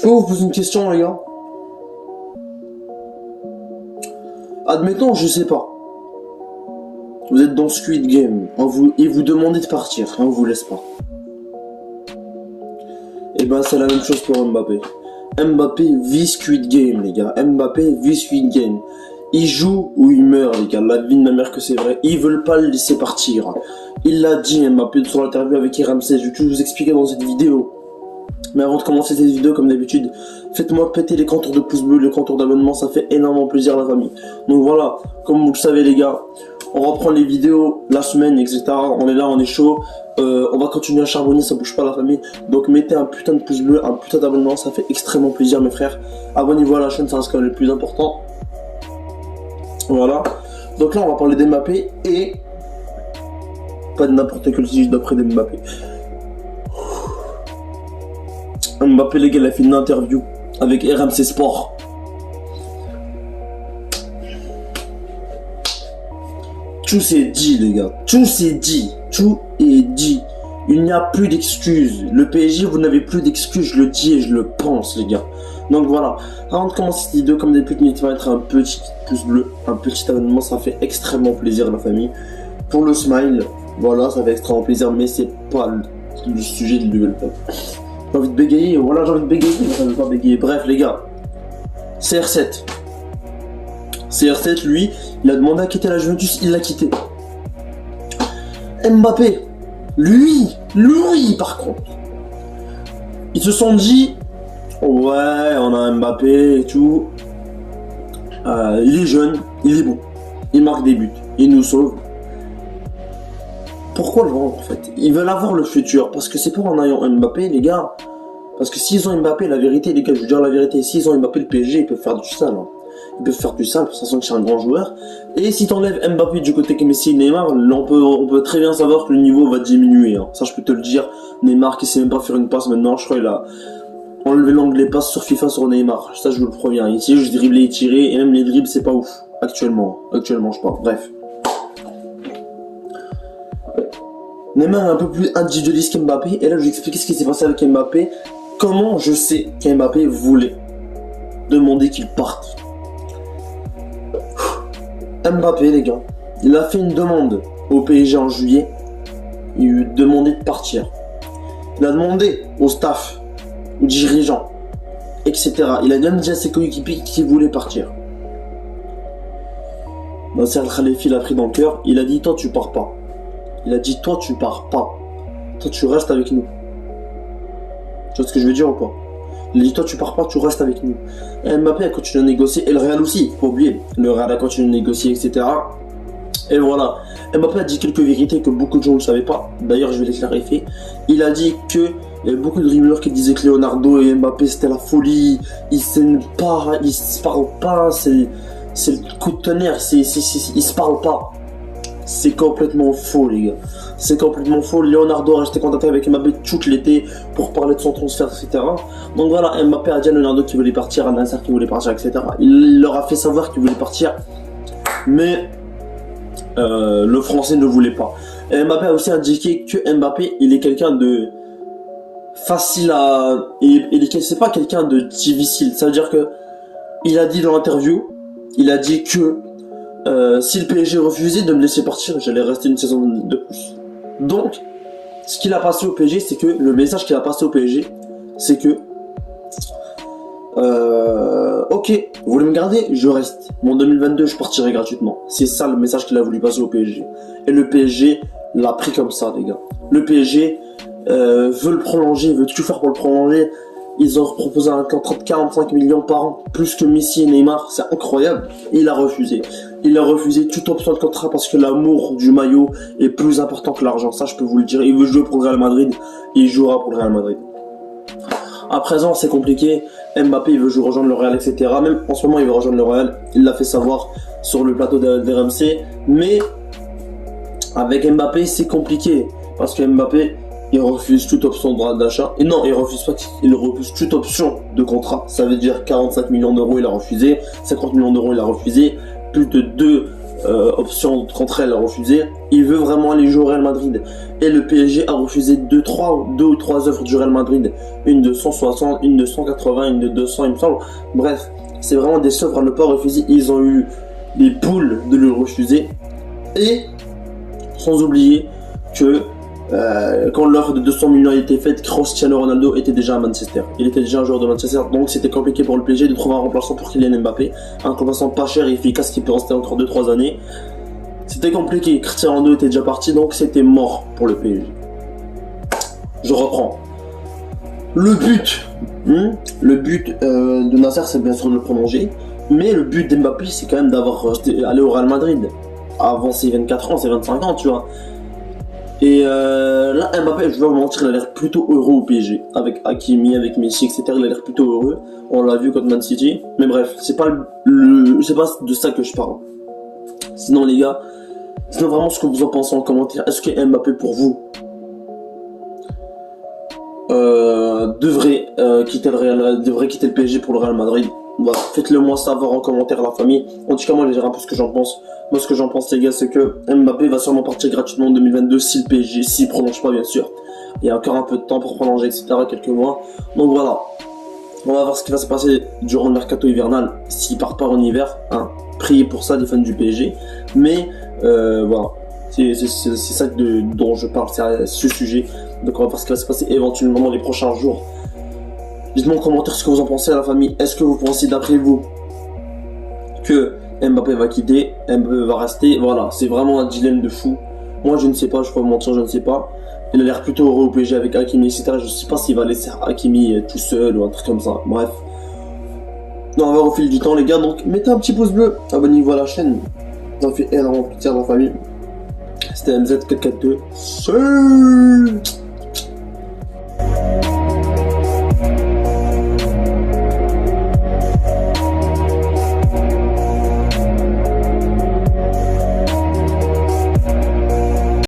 Je peux vous poser une question, les gars? Admettons, je sais pas. Vous êtes dans Squid Game et vous demandez de partir et on vous laisse pas. Et ben c'est la même chose pour Mbappé. Mbappé vit Squid Game, les gars. Mbappé vit Squid Game. Il joue ou il meurt, les gars. La vie de ma mère que c'est vrai. Ils veulent pas le laisser partir. Il l'a dit, Mbappé, sur l'interview avec RMC. Je vais tout vous expliquer dans cette vidéo. Mais avant de commencer cette vidéo, comme d'habitude, faites-moi péter les contours de pouces bleus, les contours d'abonnement, ça fait énormément plaisir à la famille. Donc voilà, comme vous le savez les gars, on reprend les vidéos la semaine, etc. On est là, on est chaud. On va continuer à charbonner, ça bouge pas la famille. Donc mettez un putain de pouce bleu, un putain d'abonnement, ça fait extrêmement plaisir mes frères. Abonnez-vous à la chaîne, ça reste quand même le plus important. Voilà. Donc là on va parler d'Mbappé et pas de n'importe quel sujet d'après d'Mbappé. Mbappé les gars, il a fait une interview avec RMC Sport. Tout s'est dit les gars, tout s'est dit, tout est dit. Il n'y a plus d'excuses. Le PSG, vous n'avez plus d'excuses, je le dis et je le pense les gars. Donc voilà, avant de commencer cette vidéo, comme d'habitude, n'hésitez pas à mettre un petit pouce bleu, un petit abonnement, ça fait extrêmement plaisir à la famille. Pour le smile, voilà, ça fait extrêmement plaisir, mais c'est pas le sujet de l'UELP. J'ai envie de bégayer, voilà, j'ai envie de bégayer, mais ça veut pas bégayer. Bref les gars, CR7. CR7, lui, il a demandé à quitter la Juventus, il l'a quitté. Mbappé, lui, par contre, ils se sont dit, ouais, on a Mbappé et tout, il est jeune, il est bon, il marque des buts, il nous sauve. Pourquoi le vendre en fait? Ils veulent avoir le futur, parce que c'est pas en ayant Mbappé, les gars. Parce que s'ils ont Mbappé, la vérité, les gars, je vous dis la vérité, s'ils ont Mbappé, le PSG, ils peuvent faire du sale. Hein. Ils peuvent faire du sale, de toute façon, c'est un grand joueur. Et si t'enlèves Mbappé du côté que Messi et Neymar, on peut très bien savoir que le niveau va diminuer. Hein. Ça, je peux te le dire. Neymar qui sait même pas faire une passe maintenant, je crois qu'il a enlevé l'anglais passe sur FIFA sur Neymar. Ça, je vous le préviens. Il sait juste dribbler et tirer, et même les dribbles, c'est pas ouf. Actuellement, je parle. Bref. Neymar est un peu plus individualiste qu'Mbappé, et là, je vais vous expliquer ce qui s'est passé avec Mbappé. Comment je sais qu'Mbappé voulait demander qu'il parte. Mbappé, les gars, il a fait une demande au PSG en juillet. Il lui a demandé de partir. Il a demandé au staff, aux dirigeants, etc. Il a même dit à ses coéquipiers qu'il voulait partir. Nasser Al-Khelaifi l'a pris dans le cœur. Il a dit, toi, tu pars pas. Il a dit, toi, tu pars pas. Toi, tu restes avec nous. Tu vois ce que je veux dire ou pas? Il a dit, toi, tu pars pas, tu restes avec nous. Et Mbappé a continué à négocier, et le Real aussi, faut pas oublier. Le Real a continué à négocier, etc. Et voilà. Mbappé a dit quelques vérités que beaucoup de gens ne savaient pas. D'ailleurs, je vais les clarifier. Il a dit que il y avait beaucoup de rumeurs qui disaient que Leonardo et Mbappé c'était la folie. Ils s'aiment pas, ils se parlent pas. C'est le coup de tonnerre. Ils se parlent pas. C'est complètement faux, les gars. C'est complètement faux. Leonardo a resté contacté avec Mbappé tout l'été pour parler de son transfert, etc. Donc voilà, Mbappé a dit à Leonardo qu'il voulait partir, à Nasser qu'il voulait partir, etc. Il leur a fait savoir qu'il voulait partir, mais le français ne voulait pas. Et Mbappé a aussi indiqué que Mbappé, il est quelqu'un de facile à... c'est pas quelqu'un de difficile. Ça veut dire que il a dit dans l'interview, il a dit que si le PSG refusait de me laisser partir, j'allais rester une saison de plus. Donc, ce qu'il a passé au PSG, c'est que le message qu'il a passé au PSG, c'est que ok, vous voulez me garder, je reste. Mais en 2022, je partirai gratuitement. C'est ça le message qu'il a voulu passer au PSG. Et le PSG l'a pris comme ça, les gars. Le PSG veut le prolonger, veut tout faire pour le prolonger. Ils ont proposé un contrat de 45 millions par an, plus que Messi et Neymar, c'est incroyable. Et il a refusé. Il a refusé toute option de contrat parce que l'amour du maillot est plus important que l'argent. Ça, je peux vous le dire. Il veut jouer pour le Real Madrid, et il jouera pour le Real Madrid. À présent, c'est compliqué. Mbappé, il veut jouer rejoindre le Real, etc. Même en ce moment, il veut rejoindre le Real. Il l'a fait savoir sur le plateau d'RMC. Mais avec Mbappé, c'est compliqué parce que Mbappé, il refuse toute option d'achat. Et non, il refuse pas, il refuse toute option de contrat. Ça veut dire 45 millions d'euros, il a refusé. 50 millions d'euros, il a refusé. Plus de 2 options contre elle a refusé. Il veut vraiment aller jouer au Real Madrid. Et le PSG a refusé deux ou trois offres du Real Madrid. Une de 160, une de 180, une de 200, il me semble. Bref, c'est vraiment des offres à ne pas refuser. Ils ont eu les boules de le refuser. Et sans oublier que quand l'offre de 200 millions a été faite, Cristiano Ronaldo était déjà à Manchester. Il était déjà un joueur de Manchester, donc c'était compliqué pour le PSG de trouver un remplaçant pour Kylian Mbappé. Un remplaçant pas cher et efficace qui peut rester encore 2-3 années. C'était compliqué, Cristiano Ronaldo était déjà parti, donc c'était mort pour le PSG. Je reprends. Le but de Nasser, c'est bien sûr de le prolonger. Mais le but d'Mbappé, c'est quand même d'avoir allé au Real Madrid. Avant ses 24 ans, ses 25 ans, tu vois. Et là, Mbappé, je vais vous mentir, il a l'air plutôt heureux au PSG. Avec Hakimi, avec Messi, etc. Il a l'air plutôt heureux. On l'a vu contre Man City. Mais bref, c'est pas c'est pas de ça que je parle. Sinon, les gars, sinon vraiment ce que vous en pensez en commentaire. Est-ce que Mbappé, pour vous, devrait quitter le PSG pour le Real Madrid? Voilà, faites-le moi savoir en commentaire, la famille. En tout cas, moi, je vais dire un peu ce que j'en pense. Moi, ce que j'en pense, les gars, c'est que Mbappé va sûrement partir gratuitement en 2022 si le PSG, s'il prolonge pas, bien sûr. Il y a encore un peu de temps pour prolonger, etc., quelques mois. Donc voilà. On va voir ce qui va se passer durant le mercato hivernal s'il part pas en hiver. Hein. Priez pour ça, les fans du PSG. Mais voilà. C'est ça dont je parle, c'est ce sujet. Donc on va voir ce qui va se passer éventuellement dans les prochains jours. Dites-moi en commentaire ce que vous en pensez, à la famille. Est-ce que vous pensez, d'après vous, que Mbappé va quitter, Mbappé va rester? Voilà, c'est vraiment un dilemme de fou. Moi, je ne sais pas, je ne vais pas vous mentir, je ne sais pas. Il a l'air plutôt heureux au PSG avec Hakimi, etc. Je ne sais pas s'il va laisser Hakimi tout seul ou un truc comme ça. Bref. On va voir au fil du temps, les gars. Donc, mettez un petit pouce bleu, abonnez-vous à la chaîne. Ça fait énormément plaisir, la famille. C'était MZ442.